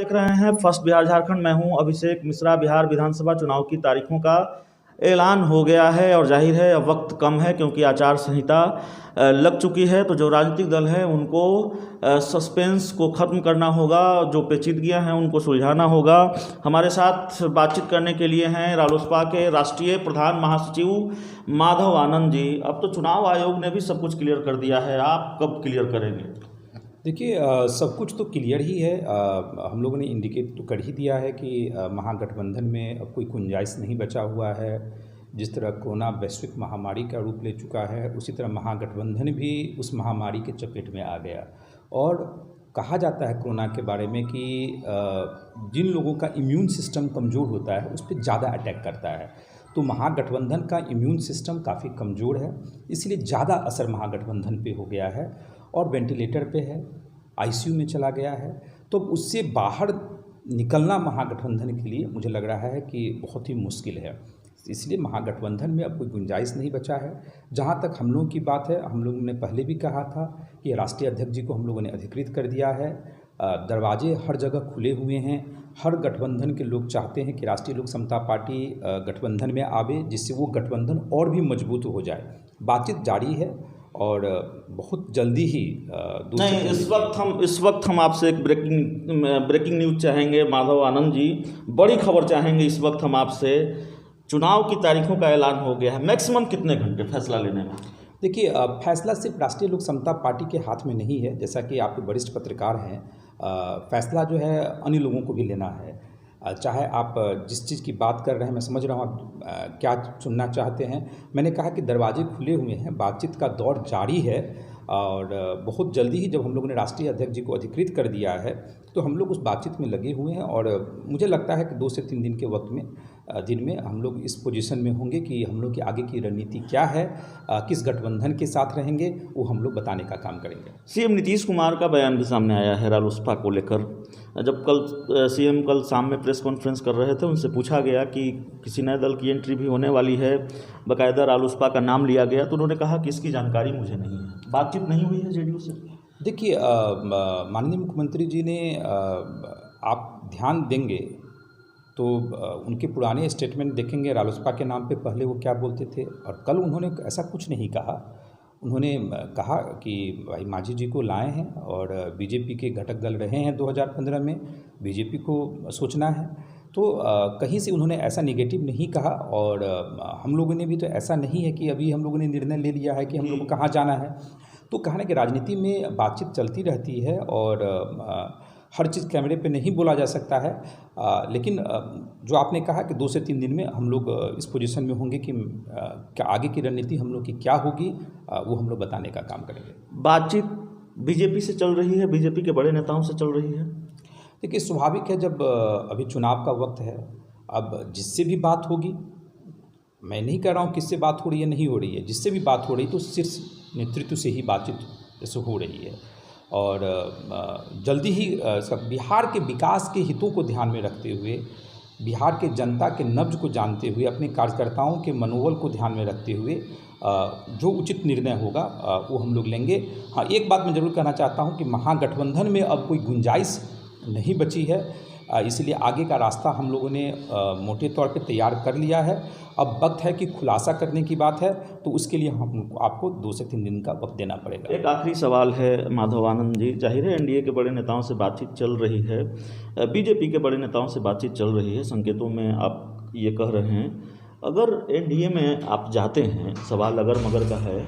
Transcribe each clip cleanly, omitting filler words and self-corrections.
देख रहे हैं फर्स्ट बिहार झारखंड। मैं हूं अभिषेक मिश्रा। बिहार विधानसभा चुनाव की तारीखों का ऐलान हो गया है और जाहिर है अब वक्त कम है क्योंकि आचार संहिता लग चुकी है। तो जो राजनीतिक दल हैं उनको सस्पेंस को ख़त्म करना होगा, जो पेचीदगियां हैं उनको सुलझाना होगा। हमारे साथ बातचीत करने के लिए हैं रालोसपा के राष्ट्रीय प्रधान महासचिव माधव आनंद जी। अब तो चुनाव आयोग ने भी सब कुछ क्लियर कर दिया है, आप कब क्लियर करेंगे? देखिए, सब कुछ तो क्लियर ही है। हम लोगों ने इंडिकेट तो कर ही दिया है कि महागठबंधन में अब कोई गुंजाइश नहीं बचा हुआ है। जिस तरह कोरोना वैश्विक महामारी का रूप ले चुका है, उसी तरह महागठबंधन भी उस महामारी के चपेट में आ गया। और कहा जाता है कोरोना के बारे में कि जिन लोगों का इम्यून सिस्टम कमज़ोर होता है उस पर ज़्यादा अटैक करता है। तो महागठबंधन का इम्यून सिस्टम काफ़ी कमज़ोर है, इसलिए ज़्यादा असर महागठबंधन पे हो गया है और वेंटिलेटर पे है, आईसीयू में चला गया है। तो उससे बाहर निकलना महागठबंधन के लिए मुझे लग रहा है कि बहुत ही मुश्किल है। इसलिए महागठबंधन में अब कोई गुंजाइश नहीं बचा है। जहाँ तक हम लोगों की बात है, हम लोगों ने पहले भी कहा था कि राष्ट्रीय अध्यक्ष जी को हम लोगों ने अधिकृत कर दिया है। दरवाजे हर जगह खुले हुए हैं। हर गठबंधन के लोग चाहते हैं कि राष्ट्रीय लोक समता पार्टी गठबंधन में आवे, जिससे वो गठबंधन और भी मजबूत हो जाए। बातचीत जारी है और बहुत जल्दी ही नहीं, इस वक्त हम आपसे एक ब्रेकिंग न्यूज़ चाहेंगे माधव आनंद जी। बड़ी खबर चाहेंगे इस वक्त हम आपसे। चुनाव की तारीखों का ऐलान हो गया है, मैक्सिमम कितने घंटे फैसला लेने में? देखिए, फैसला सिर्फ राष्ट्रीय लोक समता पार्टी के हाथ में नहीं है। जैसा कि आपके वरिष्ठ पत्रकार हैं, फैसला जो है अन्य लोगों को भी लेना है। चाहे आप जिस चीज़ की बात कर रहे हैं, मैं समझ रहा हूँ आप क्या सुनना चाहते हैं। मैंने कहा कि दरवाजे खुले हुए हैं, बातचीत का दौर जारी है और बहुत जल्दी ही जब हम लोगों ने राष्ट्रीय अध्यक्ष जी को अधिकृत कर दिया है तो हम लोग उस बातचीत में लगे हुए हैं। और मुझे लगता है कि 2 से 3 दिन के वक्त में दिन में हम लोग इस पोजीशन में होंगे कि हम लोग की आगे की रणनीति क्या है, किस गठबंधन के साथ रहेंगे, वो हम लोग बताने का काम करेंगे। सीएम नीतीश कुमार का बयान भी सामने आया है रालोसपा को लेकर। जब सीएम कल शाम में प्रेस कॉन्फ्रेंस कर रहे थे, उनसे पूछा गया कि किसी नए दल की एंट्री भी होने वाली है, बाकायदा रालोसपा का नाम लिया गया, तो उन्होंने कहा कि इसकी जानकारी मुझे नहीं है। बातचीत नहीं हुई है जेडीयू से? देखिए, माननीय मुख्यमंत्री जी ने आप ध्यान देंगे तो उनके पुराने स्टेटमेंट देखेंगे रालोसपा के नाम पे पहले वो क्या बोलते थे, और कल उन्होंने ऐसा कुछ नहीं कहा। उन्होंने कहा कि भाई मांझी जी को लाए हैं और बीजेपी के घटक दल रहे हैं 2015 में, बीजेपी को सोचना है। तो कहीं से उन्होंने ऐसा निगेटिव नहीं कहा। और हम लोगों ने भी तो ऐसा नहीं है कि अभी हम लोगों ने निर्णय ले लिया है कि हम लोग को कहाँ जाना है। तो कहा ना कि राजनीति में बातचीत चलती रहती है और हर चीज़ कैमरे पे नहीं बोला जा सकता है। लेकिन जो आपने कहा कि 2 से 3 दिन में हम लोग इस पोजीशन में होंगे कि क्या आगे की रणनीति हम लोग की क्या होगी, वो हम लोग बताने का काम करेंगे। बातचीत बीजेपी से चल रही है, बीजेपी के बड़े नेताओं से चल रही है? देखिए, स्वाभाविक है, जब अभी चुनाव का वक्त है, अब जिससे भी बात होगी, मैं नहीं कह रहा हूँ किससे बात हो रही है नहीं हो रही है, जिससे भी बात हो रही तो शीर्ष नेतृत्व से ही बातचीत जैसे हो रही है। और जल्दी ही बिहार के विकास के हितों को ध्यान में रखते हुए, बिहार के जनता के नब्ज को जानते हुए, अपने कार्यकर्ताओं के मनोबल को ध्यान में रखते हुए जो उचित निर्णय होगा वो हम लोग लेंगे। हाँ, एक बात मैं ज़रूर कहना चाहता हूँ कि महागठबंधन में अब कोई गुंजाइश नहीं बची है, इसलिए आगे का रास्ता हम लोगों ने मोटे तौर पे तैयार कर लिया है। अब वक्त है कि खुलासा करने की बात है, तो उसके लिए हम आपको 2 से 3 दिन का वक्त देना पड़ेगा। एक आखिरी सवाल है माधव आनंद जी। जाहिर है एनडीए के बड़े नेताओं से बातचीत चल रही है, बीजेपी के बड़े नेताओं से बातचीत चल रही है, संकेतों में आप ये कह रहे हैं। अगर एनडीए में आप जाते हैं, सवाल अगर मगर का है,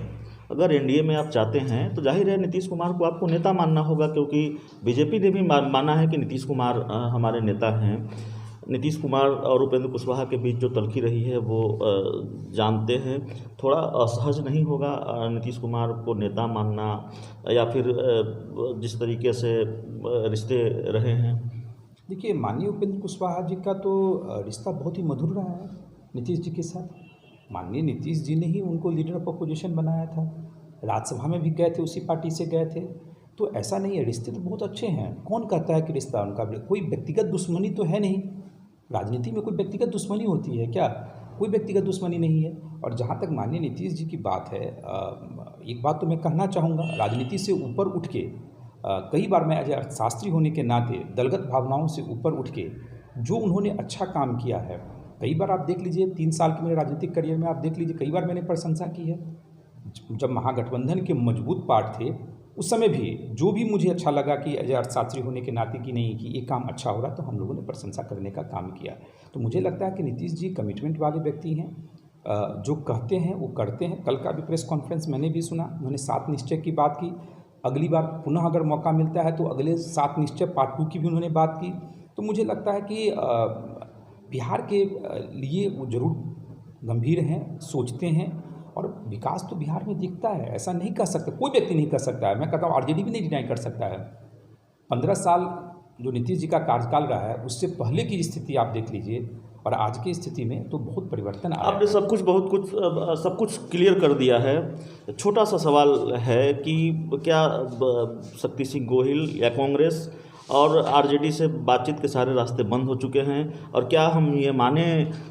अगर एनडीए में आप चाहते हैं तो जाहिर है नीतीश कुमार को आपको नेता मानना होगा, क्योंकि बीजेपी ने भी माना है कि नीतीश कुमार हमारे नेता हैं। नीतीश कुमार और उपेंद्र कुशवाहा के बीच जो तल्खी रही है वो जानते हैं। थोड़ा असहज नहीं होगा नीतीश कुमार को नेता मानना, या फिर जिस तरीके से रिश्ते रहे हैं? देखिए, माननीय उपेंद्र कुशवाहा जी का तो रिश्ता बहुत ही मधुर रहा है नीतीश जी के साथ। माननीय नीतीश जी ने ही उनको लीडर ऑफ अपोजिशन बनाया था, राज्यसभा में भी गए थे, उसी पार्टी से गए थे। तो ऐसा नहीं है, रिश्ते तो बहुत अच्छे हैं। कौन कहता है कि रिश्ता उनका कोई व्यक्तिगत दुश्मनी तो है नहीं। राजनीति में कोई व्यक्तिगत दुश्मनी होती है क्या? कोई व्यक्तिगत दुश्मनी नहीं है। और जहाँ तक माननीय नीतीश जी की बात है, एक बात तो मैं कहना चाहूँगा, राजनीति से ऊपर उठ के कई बार मैं एज अर्थशास्त्री होने के नाते दलगत भावनाओं से ऊपर उठ के जो उन्होंने अच्छा काम किया है, कई बार आप देख लीजिए 3 साल के मेरे राजनीतिक करियर में आप देख लीजिए कई बार मैंने प्रशंसा की है। जब महागठबंधन के मजबूत पार्ट थे उस समय भी जो भी मुझे अच्छा लगा कि एज अर्थशास्त्री होने के नाते कि नहीं कि ये काम अच्छा हो रहा, तो हम लोगों ने प्रशंसा करने का काम किया। तो मुझे लगता है कि नीतीश जी कमिटमेंट वाले व्यक्ति हैं, जो कहते हैं वो करते हैं। कल का भी प्रेस कॉन्फ्रेंस मैंने भी सुना, उन्होंने 7 निश्चय की बात की। अगली बार पुनः अगर मौका मिलता है तो अगले 7 निश्चय पार्ट 2 की भी उन्होंने बात की। तो मुझे लगता है कि बिहार के लिए वो ज़रूर गंभीर हैं, सोचते हैं, और विकास तो बिहार में दिखता है, ऐसा नहीं कह सकते, कोई व्यक्ति नहीं कह सकता है। मैं कहता हूँ आरजेडी भी नहीं डिनाई कर सकता है। 15 साल जो नीतीश जी का कार्यकाल रहा है उससे पहले की स्थिति आप देख लीजिए और आज की स्थिति में तो बहुत परिवर्तन आया। आपने सब कुछ क्लियर कर दिया है। छोटा सा सवाल है कि क्या शक्ति सिंह गोहिल या कांग्रेस और आरजेडी से बातचीत के सारे रास्ते बंद हो चुके हैं, और क्या हम ये माने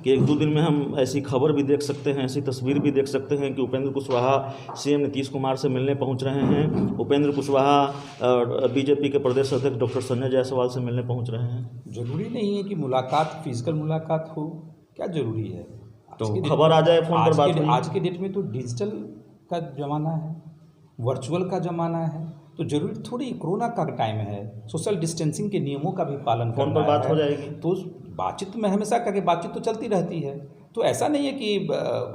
कि 1-2 दिन में हम ऐसी खबर भी देख सकते हैं, ऐसी तस्वीर भी देख सकते हैं कि उपेंद्र कुशवाहा सीएम नीतीश कुमार से मिलने पहुंच रहे हैं, उपेंद्र कुशवाहा बीजेपी के प्रदेश अध्यक्ष डॉक्टर संजय जायसवाल से मिलने पहुंच रहे हैं? जरूरी नहीं है कि मुलाकात फिजिकल मुलाकात हो, क्या जरूरी है? तो खबर आ जाए फोन पर बात। आज के डेट में तो डिजिटल का ज़माना है, वर्चुअल का ज़माना है, तो जरूरी थोड़ी कोरोना का टाइम है, सोशल डिस्टेंसिंग के नियमों का भी पालन फोन पर बात हो जाएगी। तो बातचीत में हमेशा करके बातचीत तो चलती रहती है। तो ऐसा नहीं है कि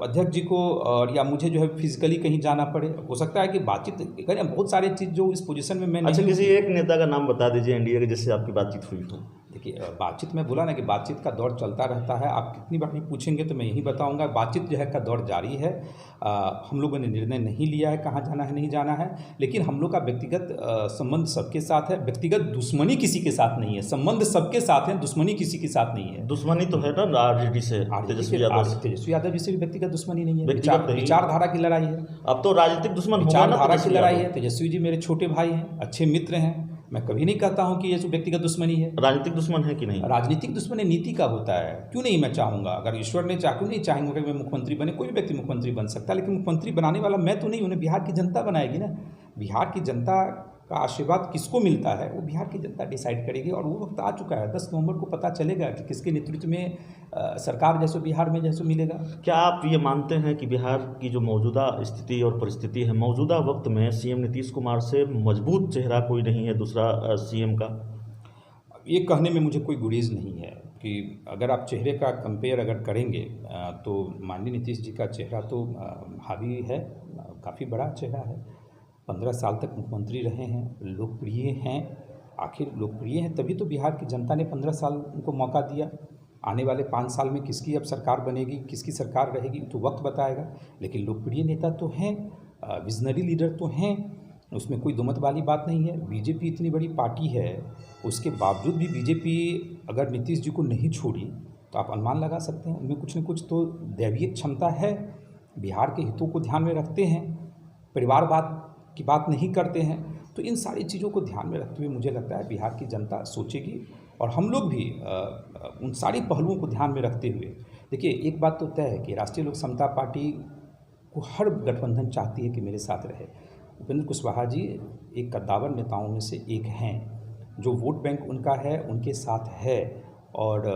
अध्यक्ष जी को और या मुझे जो है फिजिकली कहीं जाना पड़े। हो सकता है कि बातचीत करें, बहुत सारे चीज़ जो इस पोजीशन में मैं अच्छा, किसी एक नेता का नाम बता दीजिए एनडीए के जिससे आपकी बातचीत हुई हो। देखिए, बातचीत में बोला ना कि बातचीत का दौर चलता रहता है। आप कितनी बार भी पूछेंगे तो मैं यही बताऊंगा, बातचीत जो है का दौर जारी है। हम लोगों ने निर्णय नहीं लिया है कहाँ जाना है नहीं जाना है, लेकिन हम लोग का व्यक्तिगत संबंध सबके साथ है। व्यक्तिगत दुश्मनी किसी के साथ नहीं है, संबंध सबके साथ है, दुश्मनी किसी के साथ नहीं है। दुश्मनी तो है ना आरजेडी से, तेजस्वी यादव जी से भी व्यक्तिगत दुश्मनी नहीं है, विचारधारा की लड़ाई है। अब तो राजनीतिक दुश्मन विचारधारा की लड़ाई है। तेजस्वी जी मेरे छोटे भाई हैं, अच्छे मित्र हैं। मैं कभी नहीं कहता हूं कि ये व्यक्तिगत दुश्मनी है। राजनीतिक दुश्मन है कि नहीं? राजनीतिक दुश्मनी नीति का होता है। क्यों नहीं मैं चाहूँगा, अगर ईश्वर ने क्यों नहीं चाहेंगे कि मैं मुख्यमंत्री बने, कोई भी व्यक्ति मुख्यमंत्री बन सकता है, लेकिन मुख्यमंत्री बनाने वाला मैं तो नहीं, उन्हें बिहार की जनता बनाएगी ना। बिहार की जनता का आशीर्वाद किसको मिलता है वो बिहार की जनता डिसाइड करेगी, और वो वक्त आ चुका है। 10 नवंबर को पता चलेगा कि किसके नेतृत्व में सरकार जैसे बिहार में जैसे मिलेगा। क्या आप ये मानते हैं कि बिहार की जो मौजूदा स्थिति और परिस्थिति है, मौजूदा वक्त में सीएम नीतीश कुमार से मजबूत चेहरा कोई नहीं है दूसरा सीएम का? ये कहने में मुझे कोई गुरेज नहीं है कि अगर आप चेहरे का कंपेयर अगर करेंगे तो माननीय नीतीश जी का चेहरा तो हावी है, काफ़ी बड़ा चेहरा है। 15 साल तक मुख्यमंत्री रहे हैं, लोकप्रिय हैं। आखिर लोकप्रिय हैं तभी तो बिहार की जनता ने 15 साल उनको मौका दिया। आने वाले 5 साल में किसकी अब सरकार बनेगी, किसकी सरकार रहेगी तो वक्त बताएगा, लेकिन लोकप्रिय नेता तो हैं, विजनरी लीडर तो हैं, उसमें कोई दुमत वाली बात नहीं है। बीजेपी इतनी बड़ी पार्टी है, उसके बावजूद भी बीजेपी अगर नीतीश जी को नहीं छोड़ी तो आप अनुमान लगा सकते हैं उनमें कुछ न कुछ तो दैवीय क्षमता है। बिहार के हितों को ध्यान में रखते हैं, परिवारवाद की बात नहीं करते हैं। तो इन सारी चीज़ों को ध्यान में रखते हुए मुझे लगता है बिहार की जनता सोचेगी, और हम लोग भी उन सारी पहलुओं को ध्यान में रखते हुए। देखिए, एक बात तो तय है कि राष्ट्रीय लोक समता पार्टी को हर गठबंधन चाहती है कि मेरे साथ रहे। उपेंद्र कुशवाहा जी एक कद्दावर नेताओं में से एक हैं, जो वोट बैंक उनका है, उनके साथ है, और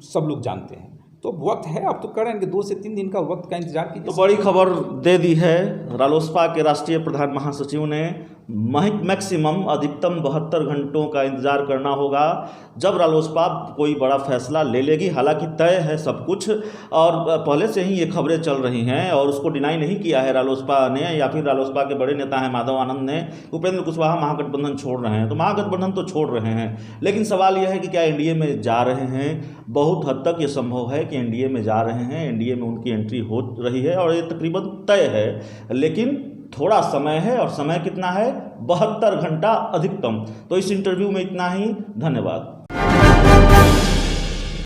सब लोग जानते हैं। तो वक्त है, अब तो करेंगे 2 से 3 दिन का वक्त का इंतजार कीजिए। तो बड़ी खबर दे दी है, रालोसपा के राष्ट्रीय प्रधान महासचिव ने मैक्सिमम अधिकतम 72 घंटों का इंतजार करना होगा जब रालोसपा कोई बड़ा फैसला ले लेगी। हालांकि तय है सब कुछ, और पहले से ही ये खबरें चल रही हैं, और उसको डिनाई नहीं किया है रालोसपा ने, या फिर रालोसपा के बड़े नेता हैं माधव आनंद ने। उपेंद्र कुशवाहा महागठबंधन छोड़ रहे हैं, तो महागठबंधन तो छोड़ रहे हैं, लेकिन सवाल यह है कि क्या एनडीए में जा रहे हैं? बहुत हद तक ये संभव है कि एनडीए में जा रहे हैं, एनडीए में उनकी एंट्री हो रही है, और ये तकरीबन तय है। लेकिन थोड़ा समय है, और समय कितना है? 72 घंटा अधिकतम। तो इस इंटरव्यू में इतना ही। धन्यवाद।